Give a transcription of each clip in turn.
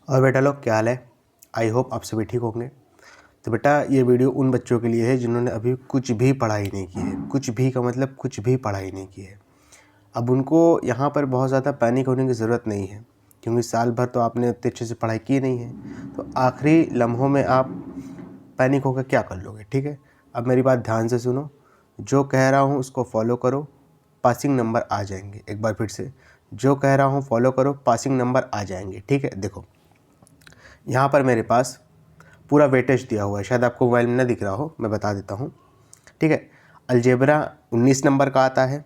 और बेटा लोग क्या हाल है। आई होप आप सभी ठीक होंगे। तो बेटा ये वीडियो उन बच्चों के लिए है जिन्होंने अभी कुछ भी पढ़ाई नहीं की है। कुछ भी का मतलब कुछ भी पढ़ाई नहीं की है। अब उनको यहाँ पर बहुत ज़्यादा पैनिक होने की ज़रूरत नहीं है, क्योंकि साल भर तो आपने उतने अच्छे से पढ़ाई की नहीं है। तो आखिरी लम्हों में आप पैनिक होकर क्या कर लोगे। ठीक है, अब मेरी बात ध्यान से सुनो, जो कह रहा हूँ उसको फॉलो करो, पासिंग नंबर आ जाएंगे। एक बार फिर से, जो कह रहा हूँ फॉलो करो, पासिंग नंबर आ जाएंगे। ठीक है, देखो यहाँ पर मेरे पास पूरा वेटेज दिया हुआ है, शायद आपको मोबाइल में ना दिख रहा हो, मैं बता देता हूँ। ठीक है, अलजेब्रा 19 नंबर का आता है,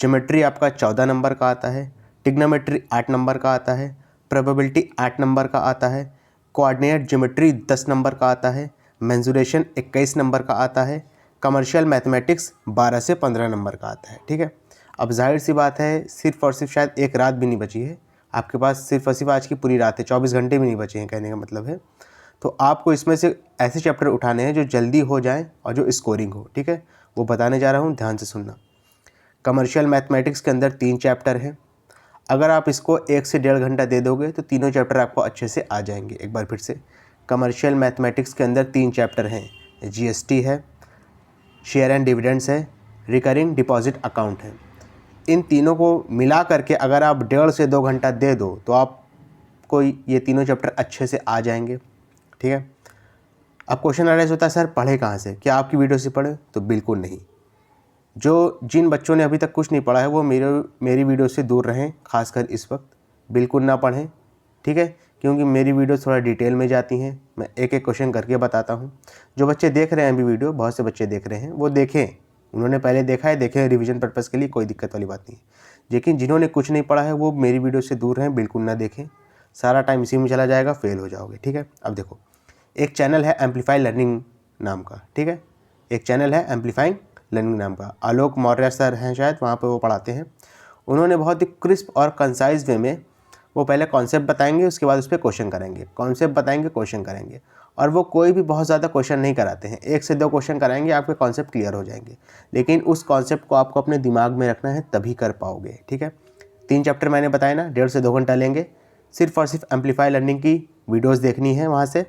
ज्योमेट्री आपका 14 नंबर का आता है, टिग्नोमेट्री 8 नंबर का आता है, प्रोबेबिलिटी 8 नंबर का आता है, कोऑर्डिनेट ज्योमेट्री 10 नंबर का आता है, मेंसुरेशन 21 नंबर का आता है, कमर्शियल मैथमेटिक्स 12 से 15 नंबर का आता है। ठीक है, अब जाहिर सी बात है, सिर्फ और सिर्फ शायद एक रात भी नहीं बची है आपके पास, सिर्फ और सिर्फ आज की पूरी रात है, 24 घंटे भी नहीं बचे हैं कहने का मतलब है। तो आपको इसमें से ऐसे चैप्टर उठाने हैं जो जल्दी हो जाएं और जो स्कोरिंग हो। ठीक है, वो बताने जा रहा हूँ, ध्यान से सुनना। कमर्शियल मैथमेटिक्स के अंदर 3 चैप्टर हैं। अगर आप इसको 1 से 1.5 घंटा दे दोगे तो तीनों चैप्टर आपको अच्छे से आ जाएंगे। एक बार फिर से, कमर्शियल मैथमेटिक्स के अंदर 3 चैप्टर हैं, जीएसटी है, शेयर एंड डिविडेंड्स है, रिकरिंग डिपॉजिट अकाउंट है। इन तीनों को मिला करके अगर आप 1.5 से 2 घंटा दे दो तो आपको ये तीनों चैप्टर अच्छे से आ जाएंगे। ठीक है, अब क्वेश्चन अराइज होता है, सर पढ़े कहाँ से, क्या आपकी वीडियो से पढ़े? तो बिल्कुल नहीं। जिन बच्चों ने अभी तक कुछ नहीं पढ़ा है वो मेरी वीडियो से दूर रहें, खासकर इस वक्त बिल्कुल ना पढ़ें। ठीक है, क्योंकि मेरी वीडियो थोड़ा डिटेल में जाती हैं, मैं एक एक क्वेश्चन करके बताता हूँ। जो बच्चे देख रहे हैं अभी वीडियो, बहुत से बच्चे देख रहे हैं, वो देखें, उन्होंने पहले देखा है, देखें रिवीजन पर्पज़ के लिए, कोई दिक्कत वाली बात नहीं है। लेकिन जिन्होंने कुछ नहीं पढ़ा है वो मेरी वीडियो से दूर रहें, बिल्कुल ना देखें, सारा टाइम इसी में चला जाएगा, फेल हो जाओगे। ठीक है, अब देखो, एक चैनल है एम्पलीफाई लर्निंग नाम का। ठीक है, एक चैनल है एम्पलीफाइंग लर्निंग नाम का, आलोक मौर्य सर हैं शायद, वहाँ पे वो पढ़ाते हैं। उन्होंने बहुत ही क्रिस्प और कंसाइज वे में वो पहले कॉन्सेप्ट बताएंगे, उसके बाद उस पर क्वेश्चन करेंगे, कॉन्सेप्ट बताएंगे, क्वेश्चन करेंगे। और वो कोई भी बहुत ज़्यादा क्वेश्चन नहीं कराते हैं, 1 से 2 क्वेश्चन कराएंगे, आपके कॉन्सेप्ट क्लियर हो जाएंगे। लेकिन उस कॉन्सेप्ट को आपको अपने दिमाग में रखना है, तभी कर पाओगे। ठीक है, 3 चैप्टर मैंने बताया ना, 1.5 से 2 घंटा लेंगे, सिर्फ और सिर्फ एम्पलीफाई लर्निंग की वीडियोज़ देखनी है वहाँ से।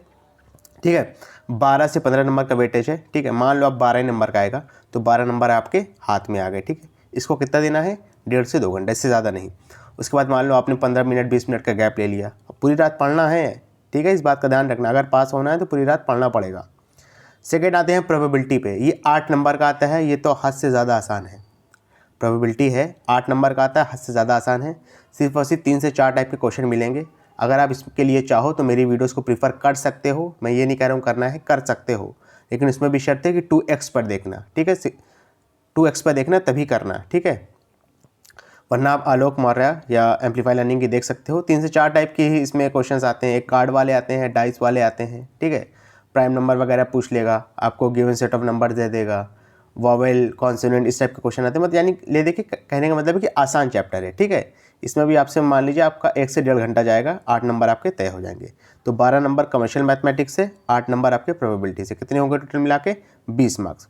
ठीक है, 12 से 15 नंबर का वेटेज है। ठीक है, मान लो अब 12 नंबर का आएगा तो 12 नंबर आपके हाथ में आ गए। ठीक है, इसको कितना देना है? 1.5 से 2 घंटे, इससे ज़्यादा नहीं। उसके बाद मान लो आपने 15 मिनट 20 मिनट का गैप ले लिया, अब पूरी रात पढ़ना है। ठीक है, इस बात का ध्यान रखना, अगर पास होना है तो पूरी रात पढ़ना पड़ेगा। सेकेंड आते हैं प्रोबेबिलिटी पे, ये 8 नंबर का आता है, ये तो हद से ज़्यादा आसान है। प्रोबेबिलिटी है 8 नंबर का आता है, हद से ज़्यादा आसान है। सिर्फ और सिर्फ 3 से 4 टाइप के क्वेश्चन मिलेंगे। अगर आप इसके लिए चाहो तो मेरी वीडियोस को प्रीफर कर सकते हो, मैं ये नहीं कह रहा हूँ करना है, कर सकते हो, लेकिन इसमें भी शर्त है कि 2x पर देखना। ठीक है, 2x पर देखना तभी करना। ठीक है, वरना आप आलोक मौर्य या एम्पलीफाई लर्निंग की देख सकते हो। 3 से 4 टाइप के ही इसमें क्वेश्चंस आते हैं, एक कार्ड वाले आते हैं, डाइस वाले आते हैं। ठीक है, प्राइम नंबर वगैरह पूछ लेगा, आपको गिवन सेट ऑफ नंबर दे देगा, वॉवेल कॉन्सोनेंट इस टाइप के क्वेश्चन आते हैं। मतलब यानी ले देखिए, कहने का मतलब है कि आसान चैप्टर है। ठीक है, इसमें भी आपसे मान लीजिए आपका 1 से 1.5 घंटा जाएगा, 8 नंबर आपके तय हो जाएंगे। तो 12 नंबर कमर्शियल मैथमेटिक्स से, 8 नंबर आपके प्रोबेबिलिटी से, कितने होंगे टोटल मिला के? 20 मार्क्स।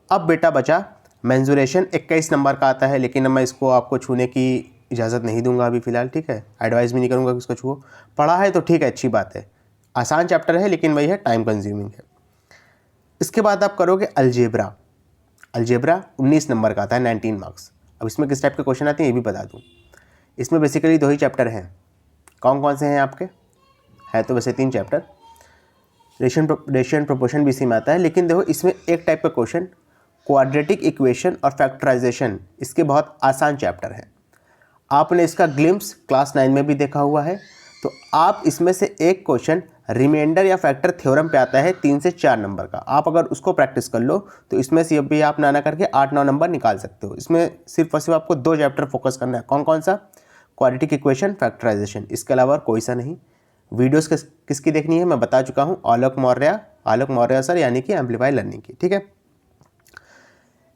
अब बेटा बचा मेंसुरेशन, 21 नंबर का आता है, लेकिन मैं इसको आपको छूने की इजाज़त नहीं दूंगा अभी फ़िलहाल। ठीक है, एडवाइस भी नहीं करूँगा कि इसको छुओ। पढ़ा है तो ठीक है, अच्छी बात है, आसान चैप्टर है, लेकिन वही है, टाइम कंज्यूमिंग है। इसके बाद आप करोगे अलजेब्रा। अलजेब्रा 19 नंबर का आता है, 19 मार्क्स। अब इसमें किस टाइप के क्वेश्चन आते हैं ये भी बता दूँ। इसमें बेसिकली 2 ही चैप्टर हैं। कौन कौन से हैं आपके? है तो वैसे 3 चैप्टर, रेशियो प्रोपोर्शन भी इसी में आता है, लेकिन देखो इसमें एक टाइप का क्वेश्चन क्वाड्रेटिक इक्वेशन और फैक्टराइजेशन, इसके बहुत आसान चैप्टर हैं। आपने इसका ग्लिम्स क्लास 9 में भी देखा हुआ है। तो आप इसमें से एक क्वेश्चन रिमाइंडर या फैक्टर थ्योरम पे आता है, 3 से 4 नंबर का, आप अगर उसको प्रैक्टिस कर लो तो इसमें से भी आप ना करके 8-9 नंबर निकाल सकते हो। इसमें सिर्फ और सिर्फ आपको 2 चैप्टर फोकस करना है। कौन कौन सा? क्वाड्रेटिक इक्वेशन, फैक्टराइजेशन, इसके अलावा कोई सा नहीं। वीडियोस किसकी देखनी है मैं बता चुका हूँ, आलोक मौर्य सर, यानी कि एम्पलीफाई लर्निंग की। ठीक है,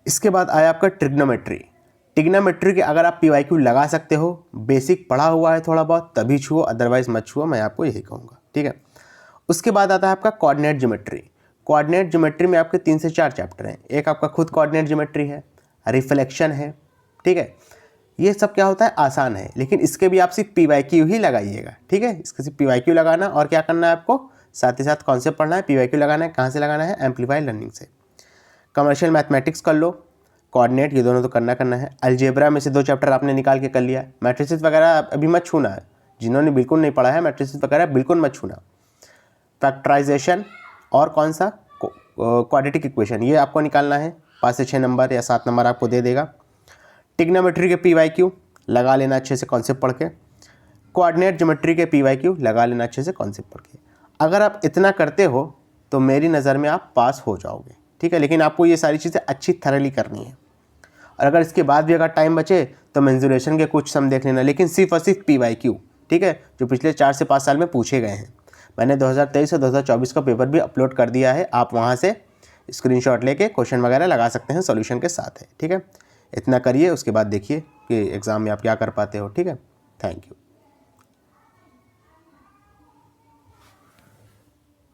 इसके बाद आया आपका ट्रिग्नोमेट्री। टिग्नोमेट्री के अगर आप PYQ लगा सकते हो, बेसिक पढ़ा हुआ है थोड़ा बहुत, तभी छुओ, अदरवाइज मत छुओ, मैं आपको यही कहूँगा। ठीक है, उसके बाद आता है आपका कोऑर्डिनेट ज्योमेट्री। कोऑर्डिनेट ज्योमेट्री में आपके 3 से 4 चैप्टर हैं। एक आपका खुद कोऑर्डिनेट ज्योमेट्री है, रिफ्लेक्शन है। ठीक है, ये सब क्या होता है, आसान है, लेकिन इसके भी आप सिर्फ PYQ ही लगाइएगा, ठीक है। इसके सिर्फ PYQ लगाना और क्या करना है आपको, साथ ही साथ कॉन्सेप्ट पढ़ना है, PYQ लगाना है। कहाँ से लगाना है, एम्पलीफाई लर्निंग से। कमर्शियल मैथमेटिक्स कर लो, कोऑर्डिनेट, ये दोनों तो करना है। अलजेब्रा में से 2 चैप्टर आपने निकाल के कर लिया। मैट्रिसेस वगैरह अभी मत छूना है, जिन्होंने बिल्कुल नहीं पढ़ा है मैट्रिसेस वगैरह बिल्कुल मत छूना। फैक्टराइजेशन और कौन सा, क्वाड्रेटिक इक्वेशन, ये आपको निकालना है। 5 से 6 नंबर या 7 नंबर आपको दे देगा। ट्रिग्नोमेट्री के PYQ लगा लेना अच्छे से कॉन्सेप्ट पढ़ के। कोऑर्डिनेट ज्योमेट्री के PYQ लगा लेना अच्छे से कॉन्सेप्ट पढ़ के। अगर आप इतना करते हो तो मेरी नज़र में आप पास हो जाओगे, ठीक है। लेकिन आपको ये सारी चीज़ें अच्छी थरली करनी है। और अगर इसके बाद भी अगर टाइम बचे तो मेंसुरेशन के कुछ सम देख लेना, लेकिन सिर्फ और सिर्फ PYQ, ठीक है, जो पिछले 4 से 5 साल में पूछे गए हैं। मैंने 2023 और 2024 का पेपर भी अपलोड कर दिया है, आप वहाँ से स्क्रीनशॉट लेके क्वेश्चन वगैरह लगा सकते हैं, सॉल्यूशन के साथ है, ठीक है। इतना करिए, उसके बाद देखिए कि एग्ज़ाम में आप क्या कर पाते हो, ठीक है। Thank you.